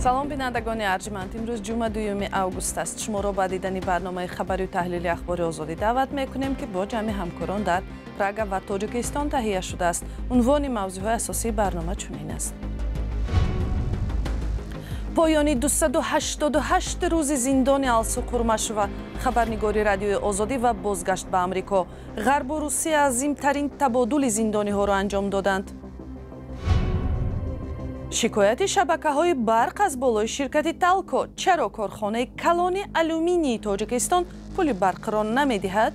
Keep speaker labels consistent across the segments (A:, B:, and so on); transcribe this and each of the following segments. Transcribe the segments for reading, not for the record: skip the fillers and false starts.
A: салом бинандагони арҷманд, имрӯз ҷумъа 2 август аст. Шуморо ба дидани барномаи хабарию таҳлили ахбори озодӣ даъват мекунем ки бо ҷамъи ҳамкорон дар Прага ва Тоҷикистон таҳия шудааст. Унвони мавзӯъҳои асосии барнома чунин аст. поёни 288 рӯзи зиндони Алсу Қурмашова, хабарнигори радиои озодӣ ва бозгашт ба Амрико. Ғарбу Русия азимтарин табодули зиндониҳоро анҷом доданд. шикояти шабакаҳои барқ аз болои ширкати Талко. Чаро корхонаи калони алюминии Тоҷикистон пули барқро намедиҳад?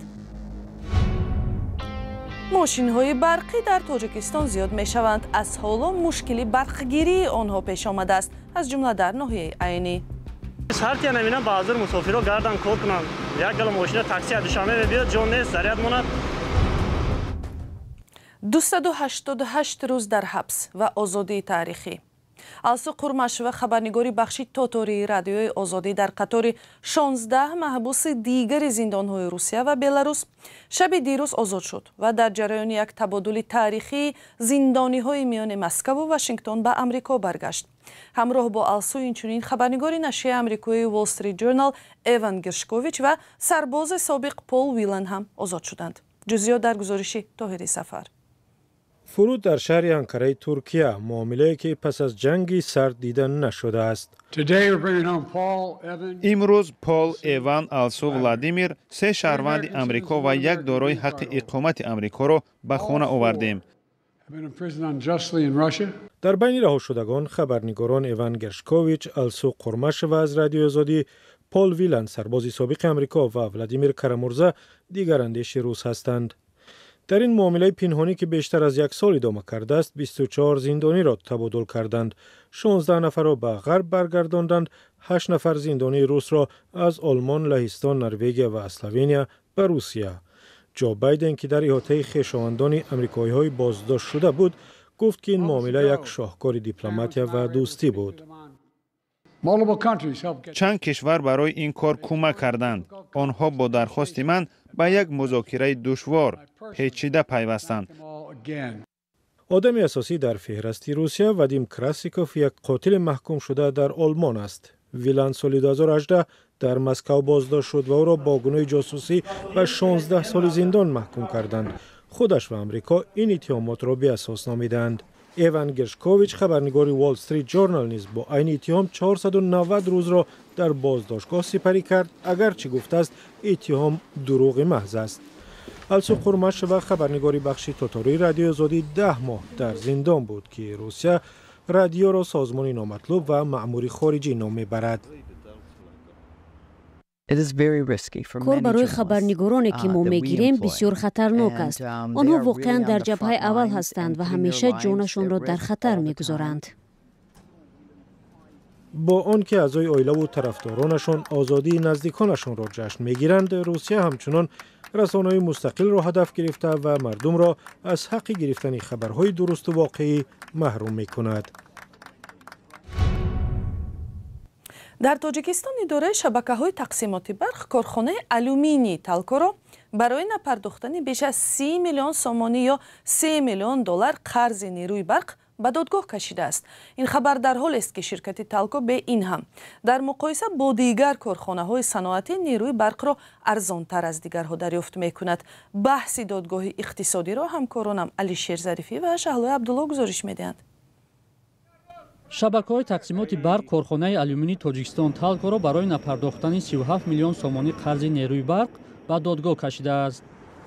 A: мошинҳои барқӣ дар Тоҷикистон зиёд мешаванд. Аз ҳоло мушкили барқгирии онҳо пеш омадааст, аз ҷумла дар ноҳияи Айнӣ.
B: Шартия наминам ба ҳазир мусофиро гардан кор кунам. Як гала мошина такси адушаме биёд, ҷон нест, заряд монад. 288 рӯз дар ҳабс ва озодии таърихӣ. Алсу Қурмашова, хабарнигори бахши Тотории радиои озодӣ, дар қатори 16 маҳбуси дигари зиндонҳои Русия ва Беларус шаби дирӯз озод шуд ва дар ҷараёни як табодули таърихии зиндониҳои миёни Москву ва Вашингтон ба Амрико баргашт. ҳамроҳ бо Алсу инчунин хабарнигори нашрияи амрикои Wall Street Journal Эван Гершкович ва сарбози собиқ Пол Вилан ҳам озод шуданд. ҷузъиёт дар гузориши Тоҳири Сафар.
C: фуруд дар шаҳри Анкараи Туркия, муомилае ки пас аз ҷанги сард дида нашудааст.
D: имрӯз Пол, Эван, Алсу, Владимир, се шаҳрванди Амрико ва як дорои ҳаққи иқомати Амрикоро ба хона овардем.
C: дар байни раҳошудагон хабарнигорон Эван Гершкович, Алсу Қурмашова аз Радиои Озодӣ, Пол Вилан, сарбози собиқи Амрико ва Владимир Карамурза дигар андеши рус ҳастанд. дар ин муомилаи пинҳонӣ ки бештар аз як сол идома кардааст, 24 зиндониро табодул карданд. 16 нафарро ба ғарб баргардонданд, 8 нафар зиндонии русро аз Олмон, Лаҳистон, Норвегия ва Словения ба Русия. ҷо Байден ки дар иҳотаи хешовандони амрикоиҳои боздоштшуда буд, гуфт ки ин муомила як шоҳкори дипломатия ва дӯстӣ буд.
D: чанд кишвар барои ин кор кӯмак карданд. онҳо бо дархости ман ба як музокираи душвор печида пайвастанд.
C: одами асосӣ дар феҳрасти Русия Вадим Красиков як қотили маҳкум шуда дар Олмон аст. Вилан соли 2018 дар Москав боздошт шуд ва ӯро бо гуноҳи ҷосусӣ ба 16 соли зиндон маҳкум карданд. худаш ва Амрико ин иттиҳомотро беасос номиданд. Эван Гершкович, хабарнигори Wall Street Journal, низ бо айни иттиҳом 490 рӯзро дар боздоштгоҳ сипарӣ кард, агарчи гуфтааст иттиҳом дурӯғи маҳз аст. Алсу Қурмашова, хабарнигори бахши Тотории Радиои Озодӣ 10 моҳ дар зиндон буд ки Русия радиоро созмони номатлуб ва маъмури хориҷӣ ном мебарад.
E: кор барои хабарнигороне ки мо мегирем бисёр хатарнок аст. онҳо воқеан дар ҷабҳаи аввал ҳастанд ва ҳамеша ҷонашонро дар хатар мегузоранд.
C: бо он ки аъзои оилаву тарафдоронашон озодии наздиконашонро ҷашн мегиранд, Русия ҳамчунон расонаҳои мустақилро ҳадаф гирифта ва мардумро аз ҳаққи гирифтани хабарҳои дурусту воқеӣ маҳрум мекунад.
A: дар Тоҷикистон идораи шабакаҳои тақсимоти барқ корхонаи алюминии Талкоро барои напардохтани беш аз 30 миллион сомонӣ ё $3 миллион қарзи нерӯи барқ ба додгоҳ кашидааст. ин хабар дар ҳолест ки ширкати Талко бе ин ҳам дар муқоиса бо дигар корхонаҳои саноатӣ нерӯи барқро арзонтар аз дигарҳо дарёфт мекунад. баҳси додгоҳи иқтисодиро ҳамкоронам Алишер Зарифӣ ва Шаҳлои Абдулло гузориш медиҳанд.
F: шабакаҳои тақсимоти барқ корхонаи алюминии Тоҷикистон Талкоро барои напардохтани 37 миллион сомонӣ қарзи нерӯи барқ ба додгоҳ кашидааст.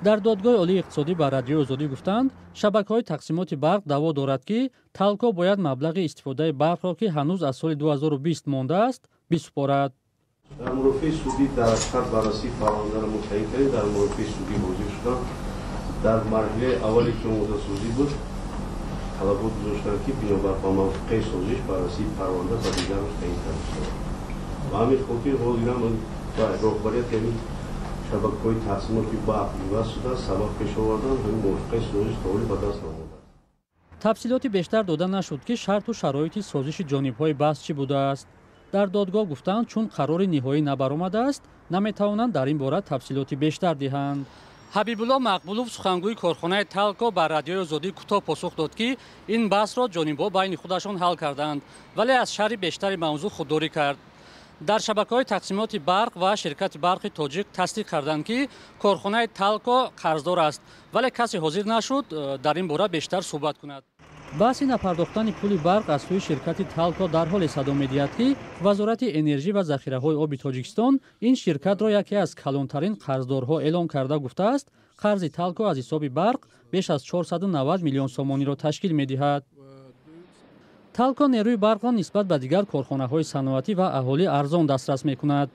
F: дар додгоҳи олии иқтисодӣ ба Радиои Озодӣ гуфтанд, шабакаҳои тақсимоти барқ даъво дорад ки Талко бояд маблағи истифодаи барқро ки ҳанӯз аз соли 2020 мондааст бисупорад.
G: дар мурофиаи судӣ дастхат баррасии парвандаро мутаин кардем. дар мурофиаи судӣ бозӣ шудам. дар марҳилаи аввале ки омодасозӣ буд, талабот гузоштанд ки бинобар ба мавқеъи созиш баррасии парванда ба дигараш таъин карда шавад. ба ҳамин хотир ҳозирам ба роҳбарияти ҳамин шабакаҳои тақсимоти барқ иваз шуда сабаб пеш овардан ҳамин мувофиқаи созиш тавали ба даст намода.
F: тафсилоти бештар дода нашуд ки шарту шароити созиши ҷонибҳои баҳс чӣ будааст. дар додгоҳ гуфтанд, чун қарори ниҳоӣ набаромадааст, наметавонанд дар ин бора тафсилоти бештар диҳанд. ҳабибулло мақбулов сухангӯи корхонаи талко ба радиои озодӣ кӯтоҳ посух дод ки ин баҳсро ҷонибҳо байни худашон ҳал карданд, вале аз шарҳи бештари мавзӯъ худдорӣ кард. дар шабакаҳои тақсимоти барқ ва ширкати барқи тоҷик тасдиқ карданд ки корхонаи талко қарздор аст, вале касе ҳозир нашуд дар ин бора бештар суҳбат кунад. баҳси напардохтани пули барқ аз сӯи ширкати талко дар ҳоле садо медиҳад ки вазорати энержӣ ва захираҳои оби тоҷикистон ин ширкатро яке аз калонтарин қарздорҳо эълон карда гуфтааст, қарзи талко аз ҳисоби барқ беш аз 490 миллион сомониро ташкил медиҳад. талко нерӯи барқро нисбат ба дигар корхонаҳои саноатӣ ва аҳолӣ арзон дастрас мекунад.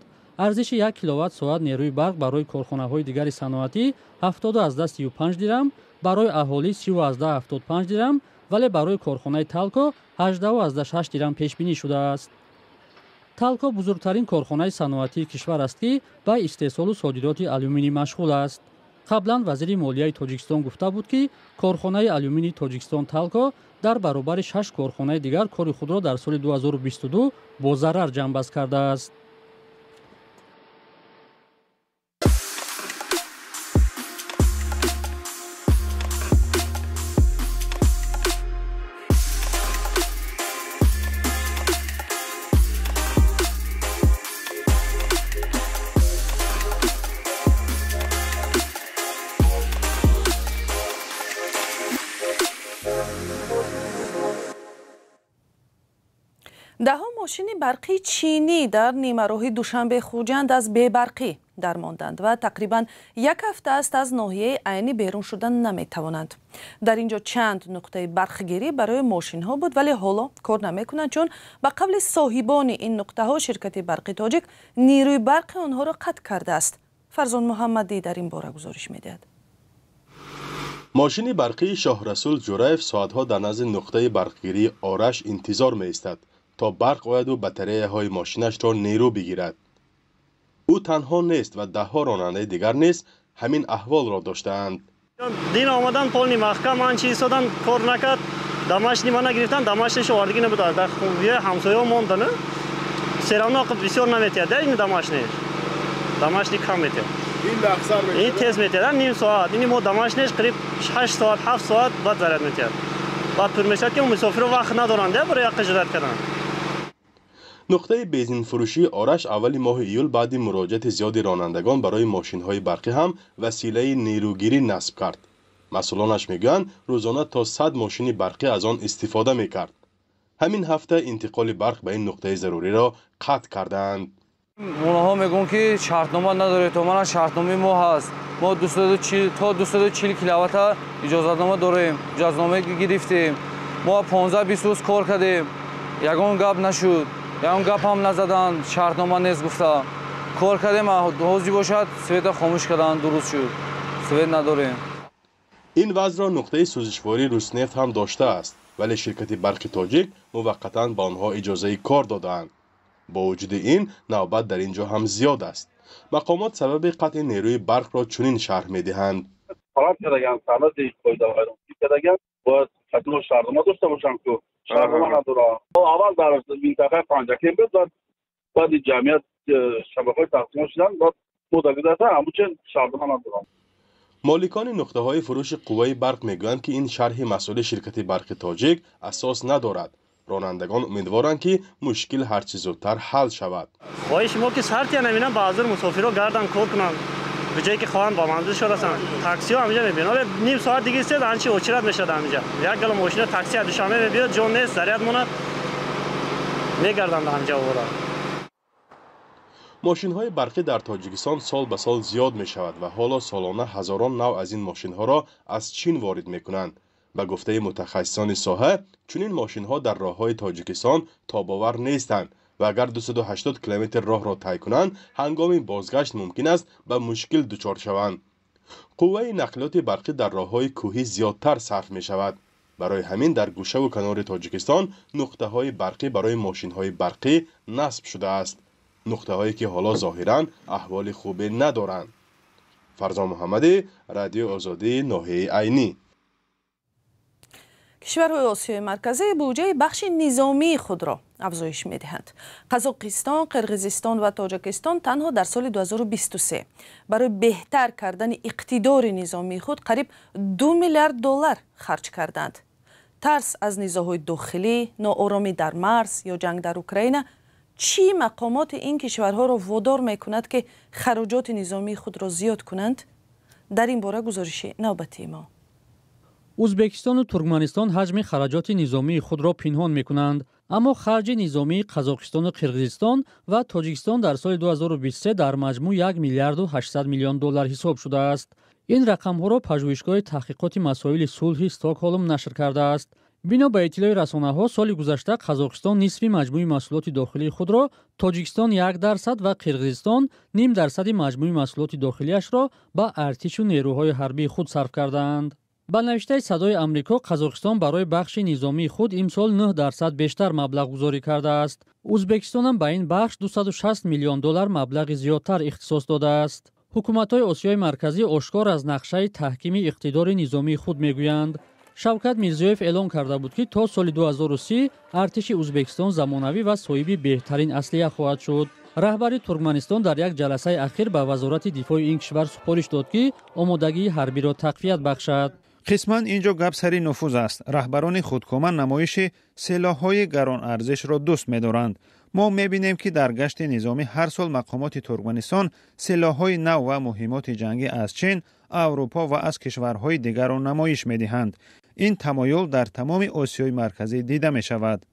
F: арзиши 1 киловатт-соат нерӯи барқ барои корхонаҳои дигари саноатӣ 70,35 дирам, барои аҳолӣ 30,75 дирам, вале барои корхонаи талко 18,6 дирам пешбинӣ шудааст. талко бузургтарин корхонаи саноатии кишвар аст ки ба истеҳсолу содироти алюминӣ машғул аст. қаблан вазири молияи тоҷикистон гуфта буд ки корхонаи алюминии тоҷикистон талко дар баробари 6 корхонаи дигар кори худро дар соли 2022 бо зарар ҷанбаст кардааст.
A: دهها ماشین برقی چینی در نیمه‌راه دوشنبه خوجند از بی‌برقی درماندند و تقریباً یک هفته است از ناحیه عینی بیرون شدن نمی‌توانند. در اینجا چند نقطه برقگیری برای ماشین‌ها بود ولی حالا کار نمی‌کنند چون به قول صاحبان این نقطه‌ها شرکت برق تاجیک نیروی برق آنها را قطع کرده است. فرزان محمدی در این باره گزارش می‌دهد.
H: ماشین برقی شاه رسول جوراєв ساعت‌ها در نزد نقطه برقگیری آرش انتظار می‌ایستد تا برق آید و بطاری‌های ماشینش را نیرو بگیرد. او تنها نیست و ده‌ها راننده دیگر نیز همین احوال را داشته‌اند.
I: دین آمدن پول محکم من چیز دادن کار نکرد. دماشنی من گرفتن دماشنش واردگی نبود. در خوبیه همسایه‌ها موندن. سراناق بسیار نمی‌تید. این دماشنی کم می‌تید.
H: این اکثر می‌تید.
I: این تیز می‌تید. نیم ساعت. این مو دماشنش قریب 8 ساعت 7 ساعت بعد زرد می‌تید. بعد پرمیشه که مسافر وقت ندارند برای اجرت کردن.
H: نقطه بنزین فروشی آرش اولی ماه ایول بعد مراجعت زیاد رانندگان برای ماشین‌های برقی هم وسیله نیروگیری نصب کرد. مسئولانش میگویند روزانه تا 100 ماشین برقی از آن استفاده میکرد. همین هفته انتقال برق به این نقطه ضروری را قطع کردند.
J: اونها میگن که شرطنامه نداره، تو من شرطنامه ما هست. ما 240 کیلووات اجازه‌نامه داریم. اجازه‌نامه گرفتیم. ما 15-20 روز کار کردیم. یگان گپ نشد. یگان گپ هم نزدن، شرطنامه نیست گفته. کار کردیم حاضر باشد، سویت خاموش کردن، درست شد. سویت نداریم.
H: این وضع را نقطه سوزشواری روسنفت هم داشته است، ولی شرکت برق تاجیک موقتا به آنها اجازه کار دادند. با وجود این نوبت در اینجا هم زیاد است. مقامات سبب قطع نیروی برق را چنین شرح می‌دهند.
K: طلب کردن سند قاعده ویرانگی کردن باید حتما شرطنامه داشته باشن که شرطنامه نداره. اول در منطقه پنجکیم بود بعد جمعیت شبکه‌های تقسیم شدن بعد مدت همچنین شرطنامه ندارن.
H: مالکان نقطه‌های فروش قوه برق میگویند که این شرح مسئول شرکت برق تاجیک اساس ندارد. رانندگان امیدوارند که مشکل هر چه زودتر حل شود.
I: خواهش ما که سرتی نمی‌بینن به حاضر مسافرها گردن کار کنن. به جایی که خواهند با منزلش رسن. تاکسی ها همینجا می‌بینن. ولی نیم ساعت دیگه است هنچی اوچرت میشه همینجا. یک گل ماشین تاکسی دوشنبه میاد جون نیست زریات مونه میگردن همینجا ورا.
H: ماشین‌های برقی در تاجیکستان سال به سال زیاد می‌شود و حالا سالانه هزاران نوع از این ماشین‌ها را از چین وارد می‌کنند. به گفته متخصصان ساحه، چنین ماشین‌ها در راه‌های تاجیکستان تاب‌آور نیستند و اگر 280 کیلومتر راه را طی کنند، هنگام بازگشت ممکن است به مشکل دچار شوند. قوه نقلیات برقی در راه‌های کوهی زیادتر صرف می‌شود. برای همین در گوشه و کنار تاجیکستان نقطه‌های برقی برای ماشین‌های برقی نصب شده است. نقطه‌هایی که حالا ظاهراً احوال خوبی ندارند. فرزان محمدی، رادیو آزادی، ناحیه عینی.
A: کشورهای آسیای مرکزی بودجه بخش نظامی خود را افزایش می‌دهند. قزاقستان، قرقیزستان و تاجیکستان تنها در سال 2023 برای بهتر کردن اقتدار نظامی خود قریب 2 میلیارد دلار خرج کردند. ترس از نیزاهای داخلی، ناآرامی در مرز یا جنگ در اوکراین چی مقامات این کشورها را وادار می‌کند که خراجات نظامی خود را زیاد کنند؟ در این باره گزارش نوبتی ما.
F: ازبکستان و ترکمنستان حجم خراجات نظامی خود را پنهان می‌کنند، اما خرج نظامی قزاقستان و قرقیزستان و تاجیکستان در سال 2023 در مجموع 1 میلیارد و 800 میلیون دلار حساب شده است. این رقم‌ها را پژوهشگاه تحقیقات مسائل صلح استکهلم نشر کرده است. بنا به اطلاع رسانه‌ها سال گذشته قزاقستان نصف مجموع محصولات داخلی خود را، تاجیکستان 1% و قرقیزستان 0.5% مجموع محصولات داخلیش را به ارتش و نیروهای حربی خود صرف کردند. با نوشته صدای آمریکا، قزاقستان برای بخش نظامی خود امسال 9% بیشتر مبلغ گذاری کرده است. ازبکستان هم به این بخش 260 میلیون دلار مبلغ زیادتر اختصاص داده است. حکومت‌های آسیای مرکزی آشکار از نقشه تحکیم اقتدار نظامی خود میگویند. شوکت میرزیویف اعلام کرده بود که تا سال 2030 ارتش ازبکستان زمانوی و صاحب بهترین اسلحه خواهد شد. رهبر ترکمنستان در یک جلسه اخیر به وزارت دفاع این کشور سپارش داد که آمادگی حربی را تقویت بخشد.
D: قسماً اینجا گپ سری نفوذ است. رهبران خودکامه نمایش سلاح‌های گران ارزش را دوست می‌دارند. ما می‌بینیم که در گشت نظامی هر سال مقامات ترکمنستان سلاح‌های نو و مهمات جنگی از چین، اروپا و از کشورهای دیگر را نمایش می‌دهند. این تمایل در تمام آسیای مرکزی دیده می‌شود.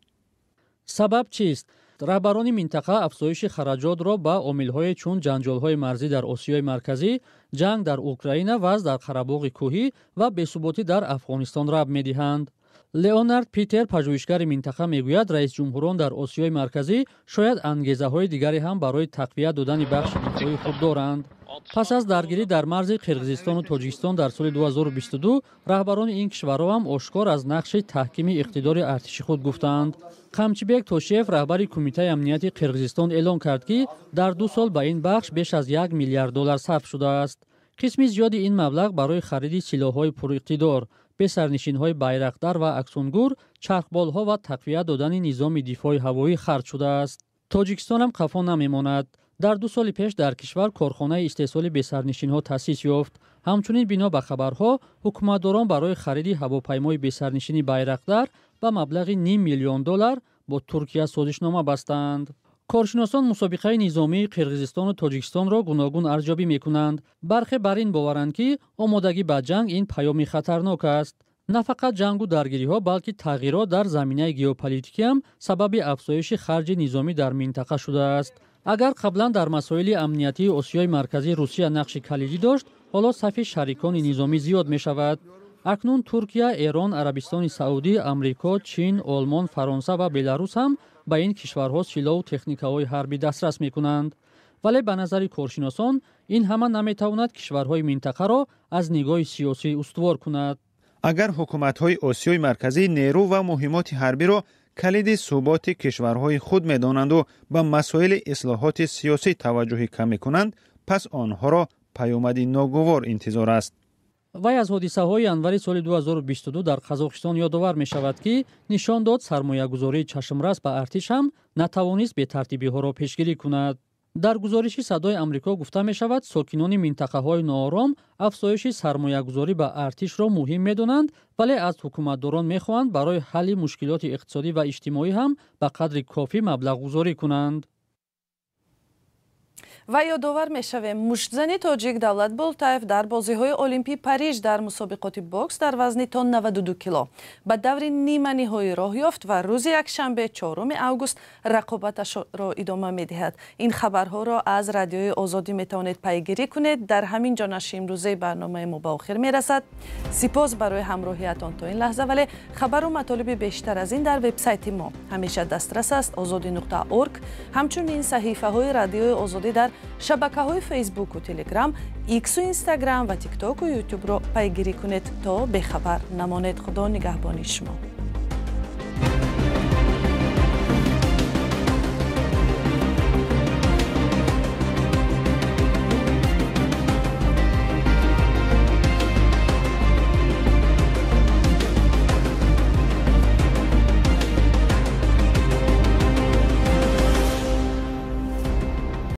F: سبب چیست؟ رهبران منطقه افزایش خراجات را با عامل‌های چون جنجال‌های مرزی در آسیای مرکزی، جنگ در اوکراین و در قره‌باغ کوهی و بی‌ثباتی در افغانستان ربط می‌دهند. لئونارد پیتر پژوهشگر منطقه میگوید رئیس جمهوران در آسیای مرکزی شاید انگیزه‌های دیگری هم برای تقویت دادن بخش دفاعی خود دارند. پس از درگیری در مرز قرقیزستان و تاجیکستان در سال 2022 رهبران این کشورها هم آشکار از نقش تحکیم اقتدار ارتشی خود گفتند. قمچیبک توشیف رهبر کمیته امنیتی قرقیزستان اعلام کرد که در 2 سال به این بخش بیش از 1 میلیارد دلار صرف شده است. قسمی زیادی این مبلغ برای خرید سلاح‌های پراقتدار، به سرنشین‌های بیرقدار و اکسونگور، چرخبال‌ها و تقویت دادن نظام دفاع هوایی خرج شده است. تاجیکستان هم خفا نمی‌ماند. در 2 سال پیش در کشور کارخانه استحصال بسرنشین‌ها تأسیس یافت. همچنین بنا به خبرها حکومتداران برای خرید هواپیمای بسرنشین بیرقدار با مبلغ 0.5 میلیون دلار با ترکیه سازشنامه بستند. کارشناسان مسابقه نظامی قرقیزستان و تاجیکستان را گوناگون ارزیابی می‌کنند. برخی بر این باورند که آمادگی به جنگ این پیامی خطرناک است. نه فقط جنگ و درگیری‌ها بلکه تغییرات در زمینه ژئوپلیتیکی هم سبب افزایش خرج نظامی در منطقه شده است. اگر قبلا در مسائل امنیتی آسیای مرکزی روسیه نقش کلیدی داشت، حالا صف شریکان نظامی زیاد می‌شود. اکنون ترکیه، ایران، عربستان سعودی، آمریکا، چین، آلمان، فرانسه و بلاروس هم به این کشورها سلاح و تکنیک‌های حربی دسترس می‌کنند. ولی به نظر کارشناسان این همه نمی‌تواند کشورهای منطقه را از نگاه سیاسی استوار کند.
D: اگر حکومت‌های آسیای مرکزی نیرو و مهمات حربی را کلید ثبات کشورهای خود می‌دانند و به مسائل اصلاحات سیاسی توجه کم می‌کنند، پس آنها را پیامدی ناگوار انتظار است.
F: وی از حادثه‌های ینوری سال 2022 در قزاقستان یادآور می‌شود که نشان داد سرمایه‌گذاری چشمرس به ارتش هم نتوانست به ترتیبی‌ها را پیشگیری کند. در گزارشی صدای آمریکا گفته می‌شود ساکنان منطقه‌های ناآرام افزایش سرمایه‌گذاری به ارتش را مهم می‌دانند، ولی از حکومتداران می‌خواهند برای حل مشکلات اقتصادی و اجتماعی هم به قدر کافی مبلغ گذاری کنند.
A: و یادآور می‌شویم مشتزنی تاجیک давлат болтаев дар бозиҳои олимпии париж дар мусобиқоти бокс дар вазни то 92 кило ба даври нима ниҳоӣ роҳ ёфт ва рӯзи якшанбе 4 август рақобаташро идома медиҳад. ин хабарҳоро аз радиои озодӣ метавонед пайгирӣ кунед. дар ҳамин ҷо нашри имрӯзаи барномаи мо ба охир мерасад. сипос барои ҳамроҳиятон то ин лаҳза, вале хабару матолиби бештар аз ин дар вебсайти мо ҳамеша дастрас аст ozodi.org. ҳамчунин саҳифаҳои радиои озодӣ дар шабакаҳои фейсбуку телеграм, иксу инстаграм ва тиктоку ютубро пайгирӣ кунед то бехабар намонед. худо нигаҳбони шумо.